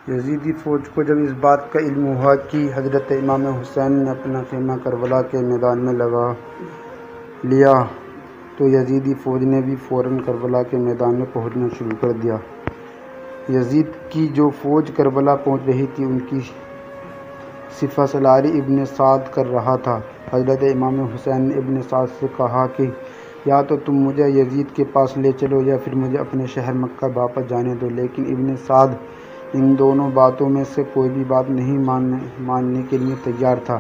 یزیدی فوج کو جب اس بات کا علم ہوا کہ حضرت امام حسین نے اپنا خیمہ کربلا کے میدان میں لگا لیا تو یزیدی فوج نے بھی فوراً کربلا کے میدان میں پہنچنا شروع کر دیا۔ یزید کی جو فوج کربلا پہنچ رہی تھی ان کی صفہ سالاری ابن سعد کر رہا تھا۔ حضرت امام حسین نے ابن سعد سے کہا کہ یا تو تم مجھے یزید کے پاس لے چلو یا پھر مجھے اپنے شہر مکہ واپس جانے دو، لیکن ابن سعد ان دونوں باتوں میں سے کوئی بھی بات نہیں ماننے کے لیے تیار تھا۔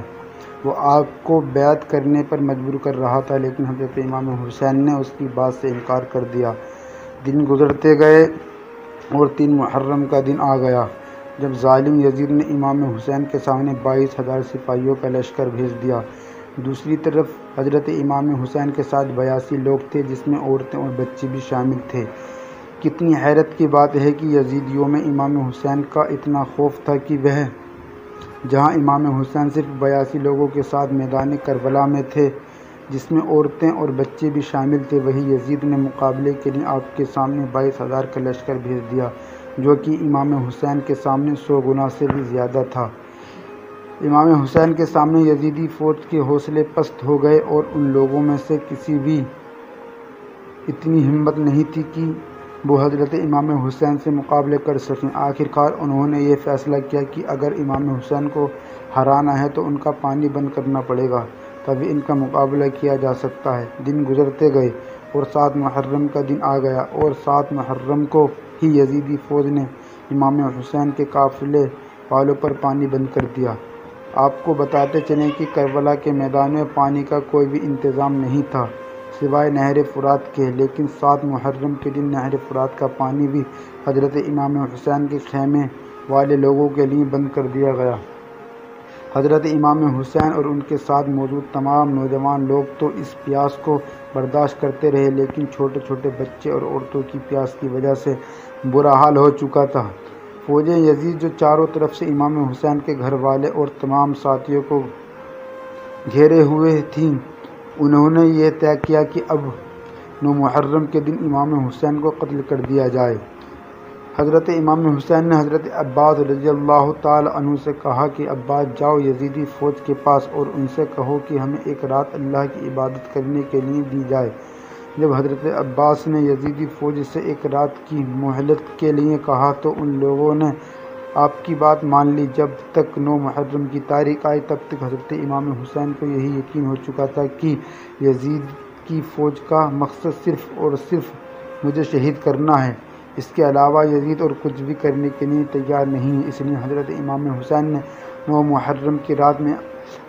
وہ آپ کو بیعت کرنے پر مجبور کر رہا تھا، لیکن حضرت امام حسین نے اس کی بات سے انکار کر دیا۔ دن گزرتے گئے اور 3 محرم کا دن آ گیا جب ظالم یزید نے امام حسین کے سامنے 22,000 سپاہیوں کا لشکر بھیج دیا۔ دوسری طرف حضرت امام حسین کے ساتھ 82 لوگ تھے، جس میں عورتیں اور بچے بھی شامل تھے۔ کتنی حیرت کی بات ہے کہ یزیدیوں میں امام حسین کا اتنا خوف تھا کہ وہ جہاں امام حسین صرف 82 لوگوں کے ساتھ میدان کربلا میں تھے، جس میں عورتیں اور بچے بھی شامل تھے، وہیں یزید نے مقابلے کے لیے آپ کے سامنے 22,000 کا لشکر بھیج دیا، جو کہ امام حسین کے سامنے 100 گنا سے بھی زیادہ تھا۔ امام حسین کے سامنے یزیدی فوج کے حوصلے پست ہو گئے اور ان لوگوں میں سے کسی بھی اتنی ہمت نہیں تھی کہ وہ حضرت امام حسین سے مقابلے کر سکیں۔ آخر کار انہوں نے یہ فیصلہ کیا کہ اگر امام حسین کو ہرانا ہے تو ان کا پانی بند کرنا پڑے گا، تبھی ان کا مقابلہ کیا جا سکتا ہے۔ دن گزرتے گئے اور 7 محرم کا دن آ گیا اور 7 محرم کو ہی یزیدی فوج نے امام حسین کے قافلے والوں پر پانی بند کر دیا۔ آپ کو بتاتے چلیں کہ کربلا کے میدان میں پانی کا کوئی بھی انتظام نہیں تھا سوائے نہر فرات کے، لیکن 7 محرم کے دن نہر فرات کا پانی بھی حضرت امام حسین کے خیمے والے لوگوں کے لیے بند کر دیا گیا۔ حضرت امام حسین اور ان کے ساتھ موجود تمام نوجوان لوگ تو اس پیاس کو برداشت کرتے رہے، لیکن چھوٹے چھوٹے بچے اور عورتوں کی پیاس کی وجہ سے برا حال ہو چکا تھا۔ فوجیں یزید جو چاروں طرف سے امام حسین کے گھر والے اور تمام ساتھیوں کو گھیرے ہوئے تھیں، انہوں نے یہ طے کیا کہ اب 9 محرم کے دن امام حسین کو قتل کر دیا جائے۔ حضرت امام حسین نے حضرت عباس رضی اللہ تعالی عنہ سے کہا کہ عباس جاؤ یزیدی فوج کے پاس اور ان سے کہو کہ ہمیں ایک رات اللہ کی عبادت کرنے کے لیے دی جائے۔ جب حضرت عباس نے یزیدی فوج سے ایک رات کی مہلت کے لیے کہا تو ان لوگوں نے آپ کی بات مان لی۔ جب تک 9 محرم کی تاریخ آئی تب تک حضرت امام حسین کو یہی یقین ہو چکا تھا کہ یزید کی فوج کا مقصد صرف اور صرف مجھے شہید کرنا ہے، اس کے علاوہ یزید اور کچھ بھی کرنے کے لیے تیار نہیں ہے۔ اس لیے حضرت امام حسین نے 9 محرم کی رات میں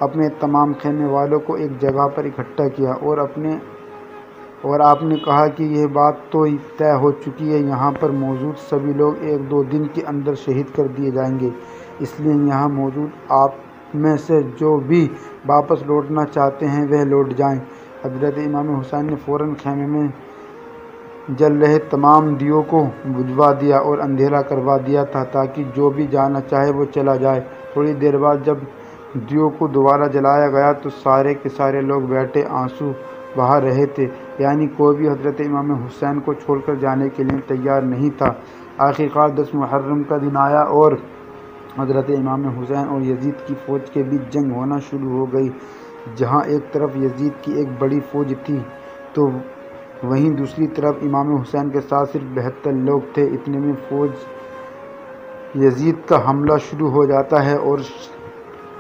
اپنے تمام خیمے والوں کو ایک جگہ پر اکٹھا کیا اور آپ نے کہا کہ یہ بات تو طے ہو چکی ہے، یہاں پر موجود سبھی لوگ 1-2 دن کے اندر شہید کر دیے جائیں گے، اس لیے یہاں موجود آپ میں سے جو بھی واپس لوٹنا چاہتے ہیں وہ لوٹ جائیں۔ حضرت امام حسین نے فوراً خیمے میں جل رہے تمام دیوں کو بجھوا دیا اور اندھیرا کروا دیا تھا تاکہ جو بھی جانا چاہے وہ چلا جائے۔ تھوڑی دیر بعد جب دیوں کو دوبارہ جلایا گیا تو سارے کے سارے لوگ بیٹھے آنسو بہا رہے تھے، یعنی کوئی بھی حضرت امام حسین کو چھوڑ کر جانے کے لیے تیار نہیں تھا۔ آخر کار 10 محرم کا دن آیا اور حضرت امام حسین اور یزید کی فوج کے بیچ جنگ ہونا شروع ہو گئی۔ جہاں ایک طرف یزید کی ایک بڑی فوج تھی تو وہیں دوسری طرف امام حسین کے ساتھ صرف 72 لوگ تھے۔ اتنے میں فوج یزید کا حملہ شروع ہو جاتا ہے اور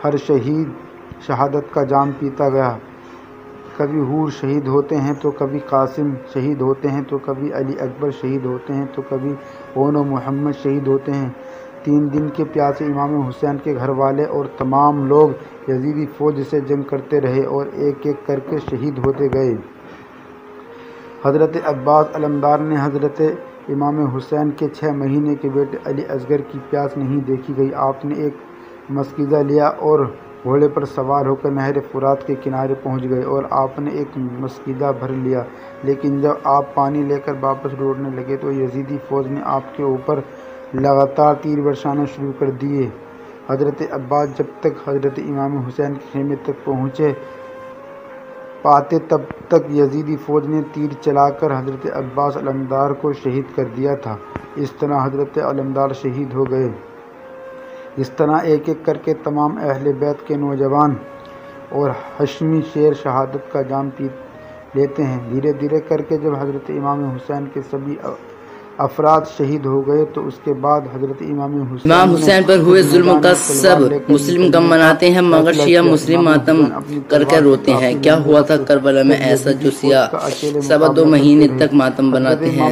ہر شہید شہادت کا جام پیتا گیا۔ کبھی حور شہید ہوتے ہیں تو کبھی قاسم شہید ہوتے ہیں تو کبھی علی اکبر شہید ہوتے ہیں تو کبھی اون و محمد شہید ہوتے ہیں۔ 3 دن کے پیاسے امام حسین کے گھر والے اور تمام لوگ یزیدی فوج سے جنگ کرتے رہے اور ایک ایک کر کے شہید ہوتے گئے۔ حضرت عباس علمدار نے حضرت امام حسین کے 6 مہینے کے بیٹے علی اصغر کی پیاس نہیں دیکھی گئی۔ آپ نے ایک مسکیزہ لیا اور گھوڑے پر سوار ہو کر نہر فرات کے کنارے پہنچ گئے اور آپ نے ایک مسکیزہ بھر لیا، لیکن جب آپ پانی لے کر واپس لوٹنے لگے تو یزیدی فوج نے آپ کے اوپر لگاتار تیر برسانا شروع کر دیے۔ حضرت عباس جب تک حضرت امام حسین کے خیمے تک پہنچے پاتے تب تک یزیدی فوج نے تیر چلا کر حضرت عباس علمدار کو شہید کر دیا تھا۔ اس طرح حضرت علمدار شہید ہو گئے۔ اس طرح ایک ایک کر کے تمام اہل بیت کے نوجوان اور ہاشمی شیر شہادت کا جام پی لیتے ہیں۔ دھیرے دھیرے کر کے جب حضرت امام حسین کے سبھی افراد شہید ہو گئے تو اس کے بعد حضرت امام حسین پر ہوئے ظلم کا سب مسلم غم مناتے ہیں مگر شیعہ مسلم ماتم کر کے روتے ہیں۔ کیا ہوا تھا کربلا میں ایسا جو سیاہ سوا 2 مہینے تک ماتم بناتے ہیں؟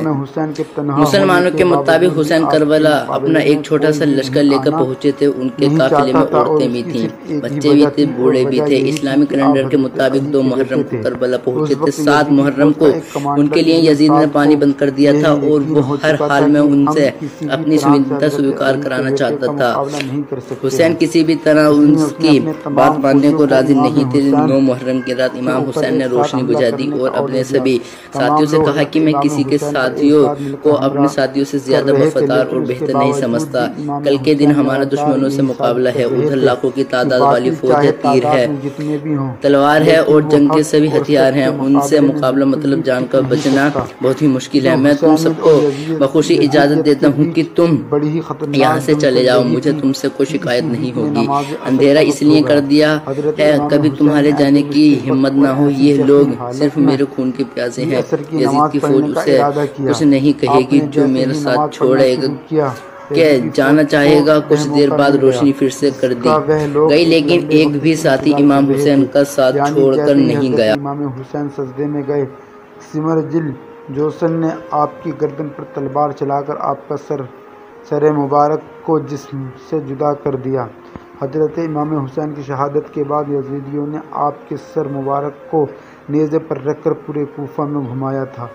مسلمانوں کے مطابق حسین کربلا اپنا ایک چھوٹا سا لشکر لے کر پہنچے تھے۔ ان کے قافلے میں عورتیں بھی تھیں، بچے بھی تھے، بوڑھے بھی تھے۔ اسلامی کیلنڈر کے مطابق 2 محرم کو کربلا پہنچے تھے۔ 7 محرم کو ان کے لیے یزید نے پانی بند کر دیا تھا اور وہ ہر حال میں ان سے اپنی شہادت سویکار کرانا چاہتا تھا۔ حسین کسی بھی طرح ان کی بات ماننے کو راضی نہیں تھے۔ 9 محرم کی رات امام حسین نے روشنی بجھا دی اور اپنے سبھی ساتھیوں سے کہا کہ میں کسی کے ساتھیوں کو اپنے ساتھیوں سے زیادہ وفادار اور بہتر نہیں سمجھتا۔ کل کے دن ہمارا دشمنوں سے مقابلہ ہے، ادھر لاکھوں کی تعداد والی فوج ہے، تیر ہے، تلوار ہے اور جنگ کے سبھی ہتھیار ہیں۔ ان سے مقابلہ مطلب جان کا بچنا بہت ہی مشکل ہے۔ میں تم سب کو بخوشی اجازت دیتا ہوں کہ تم یہاں سے چلے جاؤ، مجھے تم سے کوئی شکایت نہیں ہوگی۔ اندھیرا اس لیے کر دیا ہے کبھی تمہارے جانے کی ہمت نہ ہو۔ یہ لوگ صرف میرے خون کے پیاسے ہیں۔ یزید کی فوج اسے کچھ نہیں کہے گی جو میرے ساتھ چھوڑے کہ جانا چاہے گا۔ کچھ دیر بعد روشنی پھر سے کر دی گئی لیکن ایک بھی ساتھی امام حسین کا ساتھ چھوڑ کر نہیں گیا۔ امام حسین سجدے میں گئے۔ سمر جل جوشن نے آپ کی گردن پر تلوار چلا کر آپ کا سر مبارک کو جسم سے جدا کر دیا۔ حضرت امام حسین کی شہادت کے بعد یزیدیوں نے آپ کے سر مبارک کو نیزے پر رکھ کر پورے کوفہ میں گھمایا تھا۔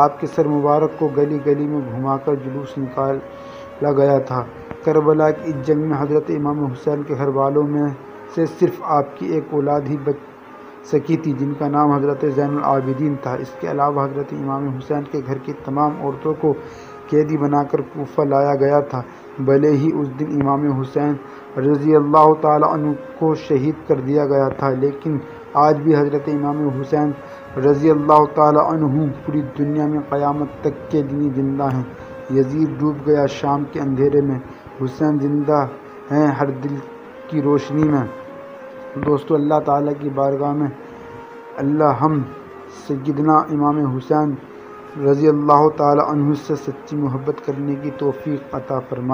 آپ کے سر مبارک کو گلی گلی میں گھما کر جلوس نکالا گیا تھا۔ کربلا کی اس جنگ میں حضرت امام حسین کے گھر والوں میں سے صرف آپ کی ایک اولاد ہی بچ سکی تھی جن کا نام حضرت زین العابدین تھا۔ اس کے علاوہ حضرت امام حسین کے گھر کی تمام عورتوں کو قیدی بنا کر کوفہ لایا گیا تھا۔ بھلے ہی اس دن امام حسین رضی اللہ تعالیٰ عنہ کو شہید کر دیا گیا تھا لیکن آج بھی حضرت امام حسین رضی اللہ تعالیٰ عنہ پوری دنیا میں قیامت تک کے لیے زندہ ہیں۔ یزید ڈوب گیا شام کے اندھیرے میں، حسین زندہ ہیں ہر دل کی روشنی میں۔ دوستو، اللہ تعالیٰ کی بارگاہ میں اللہ ہم سیدنا امام حسین رضی اللہ تعالیٰ عنہ سے سچی محبت کرنے کی توفیق عطا فرمائے۔